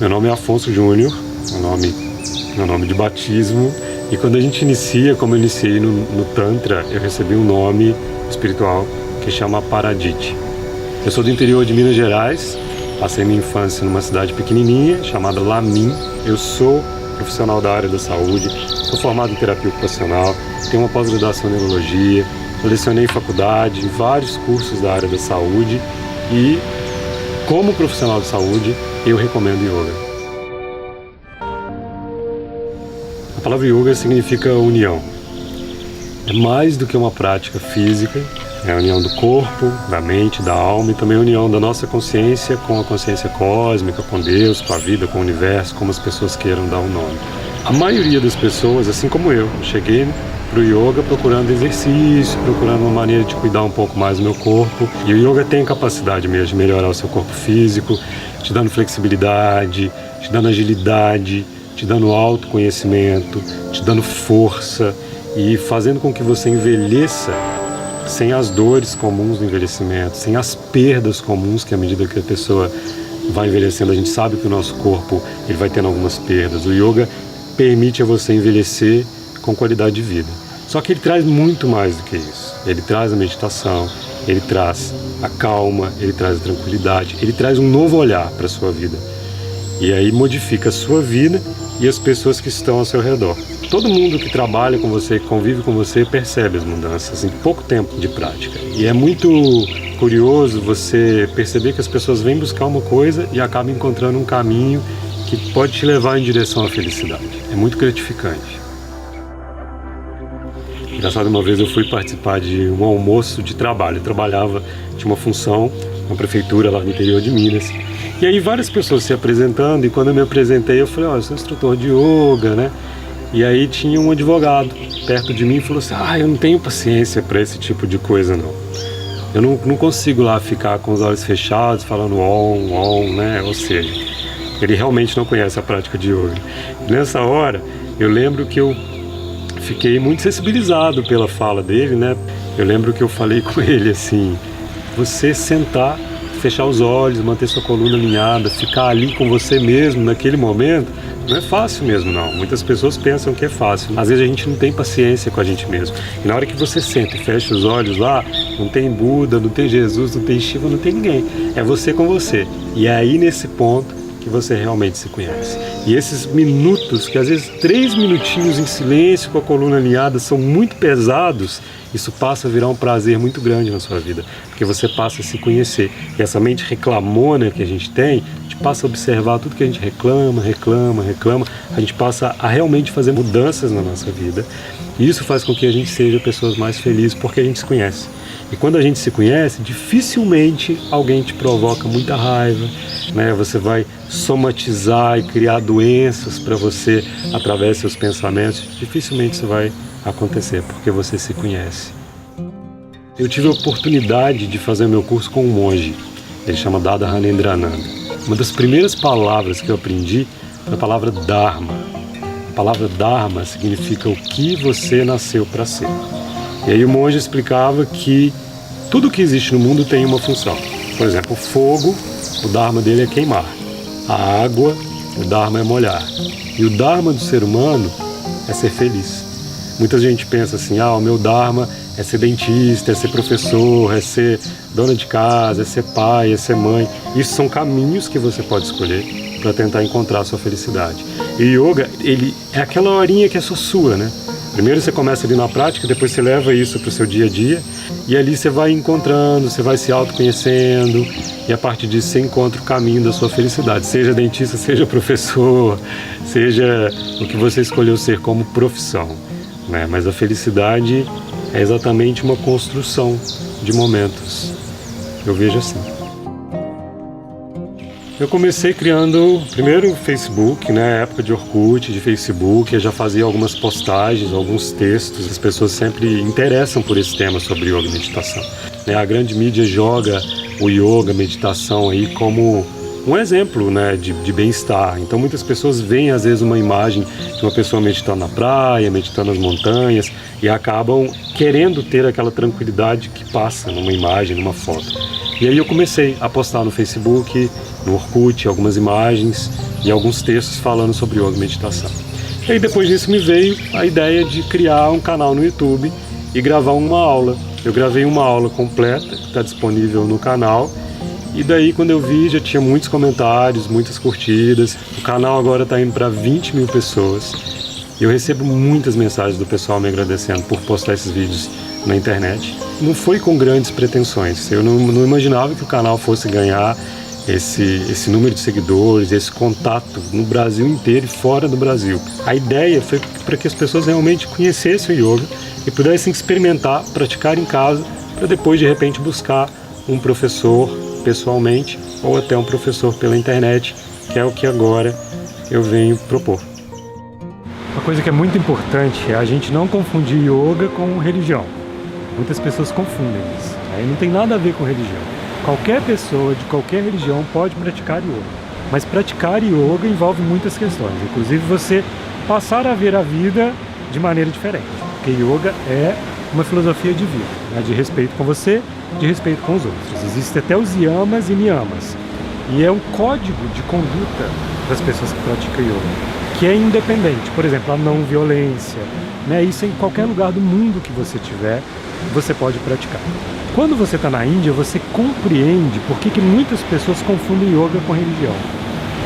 Meu nome é Afonso Júnior, meu nome de batismo. E quando a gente inicia, como eu iniciei no Tantra, eu recebi um nome espiritual que chama Paradite. Eu sou do interior de Minas Gerais, passei minha infância numa cidade pequenininha chamada Lamin. Eu sou profissional da área da saúde, sou formado em terapia ocupacional, tenho uma pós-graduação em neurologia, lecionei em faculdade, em vários cursos da área da saúde e, como profissional de saúde, eu recomendo yoga. A palavra yoga significa união. É mais do que uma prática física, é a união do corpo, da mente, da alma e também a união da nossa consciência com a consciência cósmica, com Deus, com a vida, com o universo, como as pessoas queiram dar um nome. A maioria das pessoas, assim como eu, cheguei para o yoga procurando exercício, procurando uma maneira de cuidar um pouco mais do meu corpo. E o yoga tem capacidade mesmo de melhorar o seu corpo físico, te dando flexibilidade, te dando agilidade, te dando autoconhecimento, te dando força e fazendo com que você envelheça sem as dores comuns do envelhecimento, sem as perdas comuns que à medida que a pessoa vai envelhecendo, a gente sabe que o nosso corpo ele vai tendo algumas perdas. O yoga permite a você envelhecer com qualidade de vida. Só que ele traz muito mais do que isso. Ele traz a meditação, ele traz a calma, ele traz a tranquilidade, ele traz um novo olhar para a sua vida. E aí modifica a sua vida e as pessoas que estão ao seu redor. Todo mundo que trabalha com você, que convive com você, percebe as mudanças em pouco tempo de prática. E é muito curioso você perceber que as pessoas vêm buscar uma coisa e acabam encontrando um caminho que pode te levar em direção à felicidade. É muito gratificante. Engraçado, uma vez eu fui participar de um almoço de trabalho. Eu trabalhava, tinha uma função na prefeitura lá no interior de Minas. E aí várias pessoas se apresentando, e quando eu me apresentei eu falei, eu sou instrutor de yoga, né? E aí tinha um advogado perto de mim e falou assim, eu não tenho paciência para esse tipo de coisa não. Eu não consigo lá ficar com os olhos fechados, falando on, né? Ou seja, ele realmente não conhece a prática de yoga. E nessa hora, eu lembro que eu fiquei muito sensibilizado pela fala dele, né? Eu lembro que eu falei com ele assim, você sentar, fechar os olhos, manter sua coluna alinhada, ficar ali com você mesmo naquele momento, não é fácil mesmo não. Muitas pessoas pensam que é fácil. Às vezes a gente não tem paciência com a gente mesmo. E na hora que você senta e fecha os olhos lá, não tem Buda, não tem Jesus, não tem Shiva, não tem ninguém. É você com você. E é aí nesse ponto que você realmente se conhece. E esses minutos, que às vezes 3 minutinhos em silêncio com a coluna alinhada são muito pesados, isso passa a virar um prazer muito grande na sua vida, porque você passa a se conhecer. E essa mente reclamona que a gente tem, a gente passa a observar tudo que a gente reclama, a gente passa a realmente fazer mudanças na nossa vida. E isso faz com que a gente seja pessoas mais felizes, porque a gente se conhece. E quando a gente se conhece, dificilmente alguém te provoca muita raiva, né? Você vai somatizar e criar doenças para você através dos seus pensamentos. Dificilmente isso vai acontecer, porque você se conhece. Eu tive a oportunidade de fazer meu curso com um monge, ele chama Dada Hanendrananda. Uma das primeiras palavras que eu aprendi foi a palavra Dharma. A palavra Dharma significa o que você nasceu para ser. E aí o monge explicava que tudo que existe no mundo tem uma função. Por exemplo, o fogo, o Dharma dele é queimar. A água, o Dharma é molhar. E o Dharma do ser humano é ser feliz. Muita gente pensa assim, o meu Dharma é ser dentista, é ser professor, é ser dona de casa, é ser pai, é ser mãe. Isso são caminhos que você pode escolher para tentar encontrar a sua felicidade. E o yoga, ele é aquela horinha que é só sua, né? Primeiro você começa ali na prática, depois você leva isso para o seu dia a dia e ali você vai encontrando, você vai se autoconhecendo e a partir disso você encontra o caminho da sua felicidade. Seja dentista, seja professor, seja o que você escolheu ser como profissão, né? Mas a felicidade é exatamente uma construção de momentos. Eu vejo assim. Eu comecei criando primeiro o Facebook, né, época de Orkut, de Facebook, eu já fazia algumas postagens, alguns textos, as pessoas sempre interessam por esse tema sobre yoga e meditação. A grande mídia joga o yoga, a meditação aí como um exemplo, né, de bem-estar. Então muitas pessoas veem às vezes uma imagem de uma pessoa meditando na praia, meditando nas montanhas e acabam querendo ter aquela tranquilidade que passa numa imagem, numa foto. E aí eu comecei a postar no Facebook, no Orkut, algumas imagens e alguns textos falando sobre yoga e meditação. E aí depois disso me veio a ideia de criar um canal no YouTube e gravar uma aula. Eu gravei uma aula completa, que está disponível no canal, e daí quando eu vi já tinha muitos comentários, muitas curtidas. O canal agora está indo para 20 mil pessoas. Eu recebo muitas mensagens do pessoal me agradecendo por postar esses vídeos na internet. Não foi com grandes pretensões, eu não imaginava que o canal fosse ganhar esse número de seguidores, esse contato no Brasil inteiro e fora do Brasil. A ideia foi para que as pessoas realmente conhecessem o yoga e pudessem experimentar, praticar em casa, para depois de repente buscar um professor pessoalmente ou até um professor pela internet, que é o que agora eu venho propor. Uma coisa que é muito importante é a gente não confundir yoga com religião. Muitas pessoas confundem isso. Aí não tem nada a ver com religião. Qualquer pessoa de qualquer religião pode praticar yoga. Mas praticar yoga envolve muitas questões. Inclusive você passar a ver a vida de maneira diferente. Porque yoga é uma filosofia de vida, né? De respeito com você, de respeito com os outros. Existem até os yamas e niyamas. E é um código de conduta das pessoas que praticam yoga, que é independente. Por exemplo, a não violência, né? Isso em qualquer lugar do mundo que você tiver, você pode praticar. Quando você está na Índia, você compreende por que muitas pessoas confundem yoga com religião.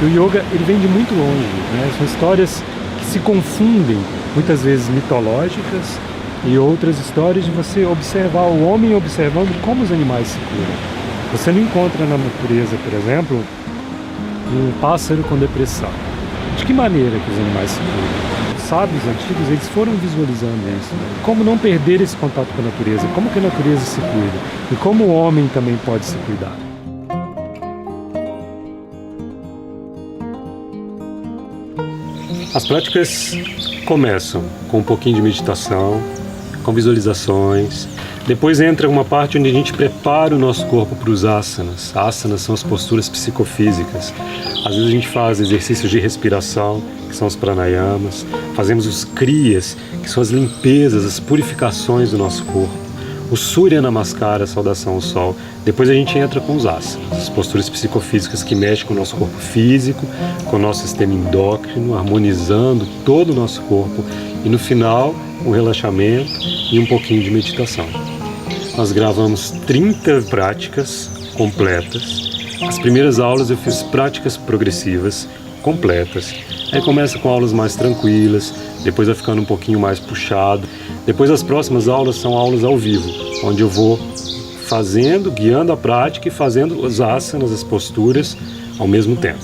E o yoga, ele vem de muito longe, né? São histórias que se confundem, muitas vezes mitológicas, e outras histórias de você observar o homem observando como os animais se curam. Você não encontra na natureza, por exemplo, um pássaro com depressão. De que maneira que os animais se curam? Os sábios antigos, eles foram visualizando isso. Como não perder esse contato com a natureza, como que a natureza se cuida e como o homem também pode se cuidar. As práticas começam com um pouquinho de meditação, com visualizações. Depois entra uma parte onde a gente prepara o nosso corpo para os asanas. Asanas são as posturas psicofísicas. Às vezes a gente faz exercícios de respiração, que são os pranayamas. Fazemos os kriyas, que são as limpezas, as purificações do nosso corpo. O Surya Namaskara, a saudação ao sol. Depois a gente entra com os asanas, as posturas psicofísicas que mexem com o nosso corpo físico, com o nosso sistema endócrino, harmonizando todo o nosso corpo. E no final, um relaxamento e um pouquinho de meditação. Nós gravamos 30 práticas completas. As primeiras aulas eu fiz práticas progressivas, completas. Aí começa com aulas mais tranquilas, depois vai ficando um pouquinho mais puxado. Depois as próximas aulas são aulas ao vivo, onde eu vou fazendo, guiando a prática e fazendo os asanas, as posturas, ao mesmo tempo.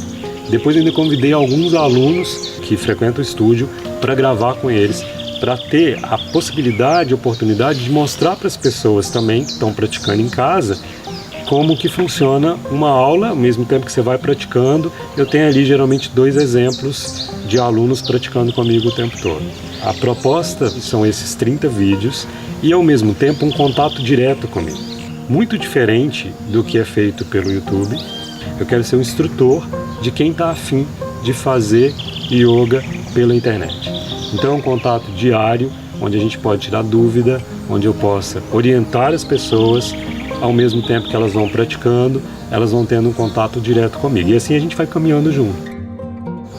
Depois eu ainda convidei alguns alunos que frequentam o estúdio para gravar com eles, para ter a possibilidade, a oportunidade de mostrar para as pessoas também que estão praticando em casa como que funciona uma aula, ao mesmo tempo que você vai praticando. Eu tenho ali geralmente 2 exemplos de alunos praticando comigo o tempo todo. A proposta são esses 30 vídeos e ao mesmo tempo um contato direto comigo. Muito diferente do que é feito pelo YouTube. Eu quero ser um instrutor de quem está afim de fazer yoga pela internet. Então é um contato diário, onde a gente pode tirar dúvida, onde eu possa orientar as pessoas, ao mesmo tempo que elas vão praticando, elas vão tendo um contato direto comigo. E assim a gente vai caminhando junto.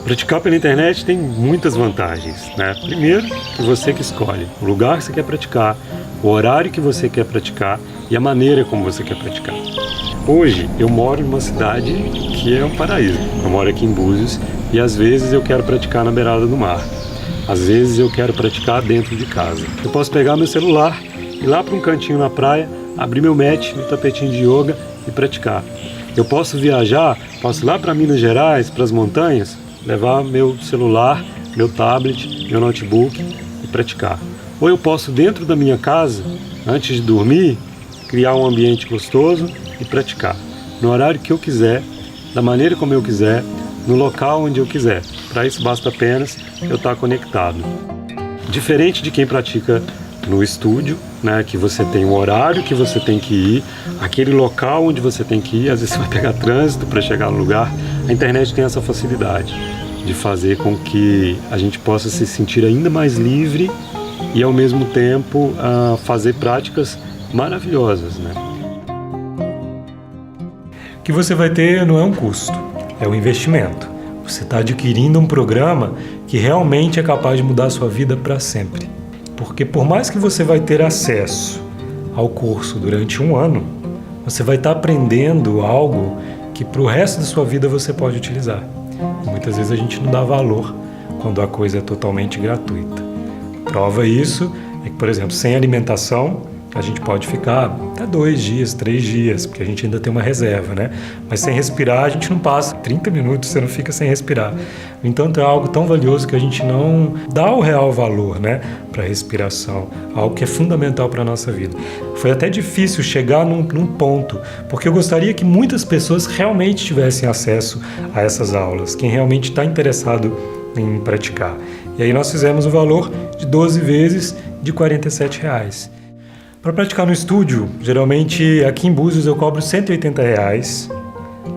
Praticar pela internet tem muitas vantagens, né? Primeiro, que você que escolhe o lugar que você quer praticar, o horário que você quer praticar e a maneira como você quer praticar. Hoje eu moro numa cidade que é um paraíso. Eu moro aqui em Búzios e às vezes eu quero praticar na beirada do mar. Às vezes eu quero praticar dentro de casa. Eu posso pegar meu celular, ir lá para um cantinho na praia, abrir meu mat, meu tapetinho de yoga e praticar. Eu posso viajar, posso ir lá para Minas Gerais, para as montanhas, levar meu celular, meu tablet, meu notebook e praticar. Ou eu posso, dentro da minha casa, antes de dormir, criar um ambiente gostoso e praticar. No horário que eu quiser, da maneira como eu quiser, no local onde eu quiser. Para isso basta apenas eu estar conectado. Diferente de quem pratica no estúdio, né, que você tem um horário que você tem que ir, aquele local onde você tem que ir, às vezes você vai pegar trânsito para chegar no lugar. A internet tem essa facilidade de fazer com que a gente possa se sentir ainda mais livre e ao mesmo tempo fazer práticas maravilhosas, né? O que você vai ter não é um custo, é o investimento. Você está adquirindo um programa que realmente é capaz de mudar a sua vida para sempre. Porque por mais que você vai ter acesso ao curso durante um ano, você vai estar aprendendo algo que para o resto da sua vida você pode utilizar. E muitas vezes a gente não dá valor quando a coisa é totalmente gratuita. Prova isso é que, por exemplo, sem alimentação, a gente pode ficar até 2 dias, 3 dias, porque a gente ainda tem uma reserva, né? Mas sem respirar, a gente não passa 30 minutos, você não fica sem respirar. No entanto, é algo tão valioso que a gente não dá o real valor, né, para a respiração, algo que é fundamental para a nossa vida. Foi até difícil chegar num ponto, porque eu gostaria que muitas pessoas realmente tivessem acesso a essas aulas, quem realmente está interessado em praticar. E aí nós fizemos o valor de 12 vezes de R$ 47. Para praticar no estúdio, geralmente aqui em Búzios eu cobro R$ 180,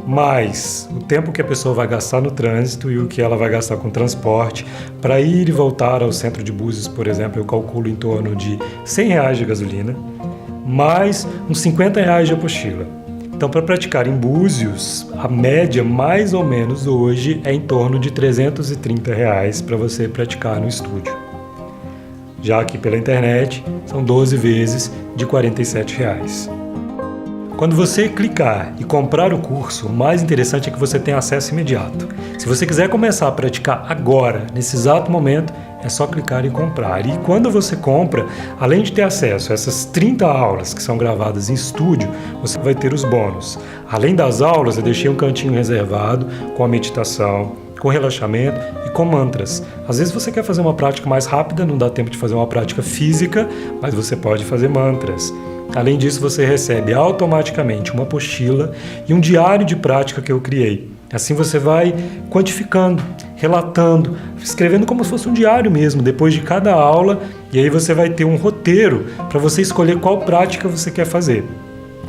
mais o tempo que a pessoa vai gastar no trânsito e o que ela vai gastar com transporte. Para ir e voltar ao centro de Búzios, por exemplo, eu calculo em torno de R$ 100 de gasolina, mais uns R$ 50 de apostila. Então, para praticar em Búzios, a média mais ou menos hoje é em torno de R$ 330 para você praticar no estúdio. Já aqui pela internet, são 12 vezes de R$ 47. Quando você clicar e comprar o curso, o mais interessante é que você tem acesso imediato. Se você quiser começar a praticar agora, nesse exato momento, é só clicar e comprar. E quando você compra, além de ter acesso a essas 30 aulas que são gravadas em estúdio, você vai ter os bônus. Além das aulas, eu deixei um cantinho reservado com a meditação, com relaxamento e com mantras. Às vezes você quer fazer uma prática mais rápida, não dá tempo de fazer uma prática física, mas você pode fazer mantras. Além disso, você recebe automaticamente uma apostila e um diário de prática que eu criei. Assim você vai quantificando, relatando, escrevendo como se fosse um diário mesmo, depois de cada aula, e aí você vai ter um roteiro para você escolher qual prática você quer fazer.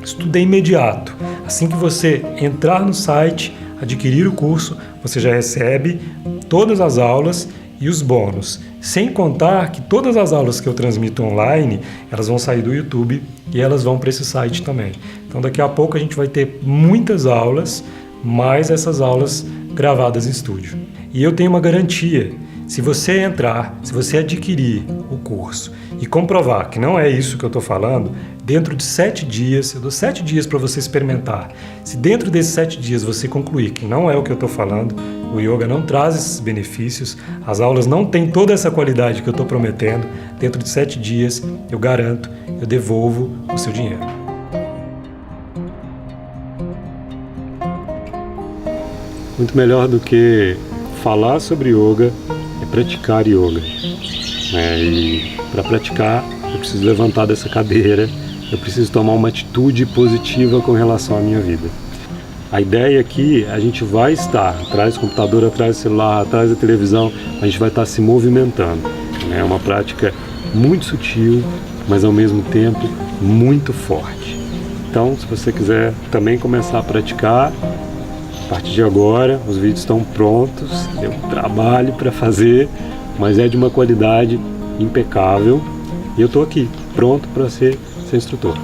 Isso tudo é imediato. Assim que você entrar no site, adquirir o curso, você já recebe todas as aulas e os bônus. Sem contar que todas as aulas que eu transmito online, elas vão sair do YouTube e elas vão para esse site também. Então daqui a pouco a gente vai ter muitas aulas, mais essas aulas gravadas em estúdio. E eu tenho uma garantia. Se você entrar, se você adquirir o curso e comprovar que não é isso que eu estou falando, dentro de 7 dias, eu dou 7 dias para você experimentar. Se dentro desses 7 dias você concluir que não é o que eu estou falando, o yoga não traz esses benefícios, as aulas não têm toda essa qualidade que eu estou prometendo, dentro de 7 dias, eu garanto, eu devolvo o seu dinheiro. Muito melhor do que falar sobre yoga é praticar yoga. E para praticar, eu preciso levantar dessa cadeira, eu preciso tomar uma atitude positiva com relação à minha vida. A ideia aqui, a gente vai estar atrás do computador, atrás do celular, atrás da televisão, a gente vai estar se movimentando. É uma prática muito sutil, mas ao mesmo tempo muito forte. Então, se você quiser também começar a praticar, a partir de agora, os vídeos estão prontos, tem um trabalho para fazer, mas é de uma qualidade impecável e eu estou aqui, pronto para ser seu instrutor.